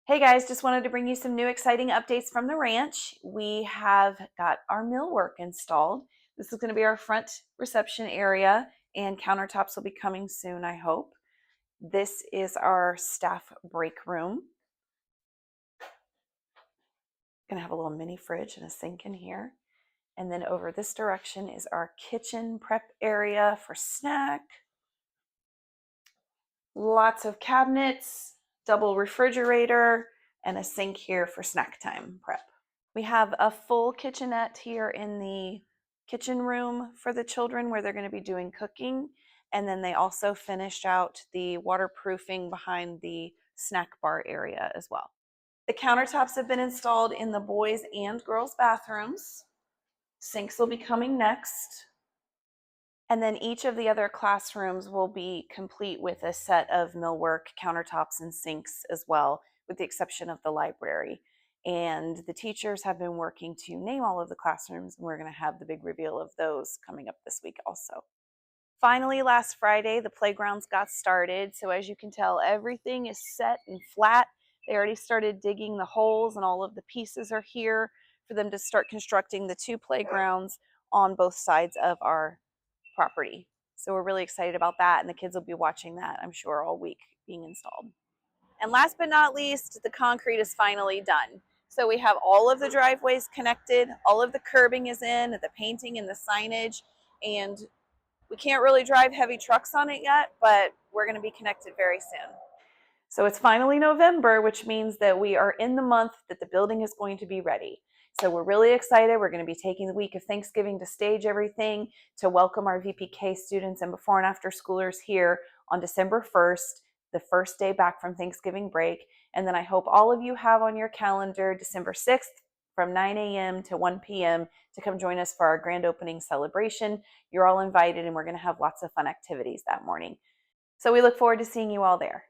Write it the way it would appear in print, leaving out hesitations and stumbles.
Hey guys, just wanted to bring you some new exciting updates from the ranch. We have got our millwork installed. This is going to be our front reception area, and countertops will be coming soon, I hope. This is our staff break room. Going to have a little mini fridge and a sink in here. And then over this direction is our kitchen prep area for snack. Lots of cabinets, double refrigerator, and a sink here for snack time prep. We have a full kitchenette here in the kitchen room for the children where they're going to be doing cooking. And then they also finished out the waterproofing behind the snack bar area as well. The countertops have been installed in the boys' and girls' bathrooms. Sinks will be coming next. And then each of the other classrooms will be complete with a set of millwork, countertops, and sinks as well, with the exception of the library. And the teachers have been working to name all of the classrooms, and we're going to have the big reveal of those coming up this week also. Finally, last Friday, the playgrounds got started. So as you can tell, everything is set and flat. They already started digging the holes, and all of the pieces are here for them to start constructing the two playgrounds on both sides of our property. So we're really excited about that, and the kids will be watching that, I'm sure, all week being installed. And last but not least, the concrete is finally done. So we have all of the driveways connected, all of the curbing is in, the painting and the signage, and we can't really drive heavy trucks on it yet, but we're going to be connected very soon. So it's finally November, which means that we are in the month that the building is going to be ready. So we're really excited. We're going to be taking the week of Thanksgiving to stage everything, to welcome our VPK students and before and after schoolers here on December 1st, the first day back from Thanksgiving break. And then I hope all of you have on your calendar December 6th from 9 a.m. to 1 p.m. to come join us for our grand opening celebration. You're all invited, and we're going to have lots of fun activities that morning. So we look forward to seeing you all there.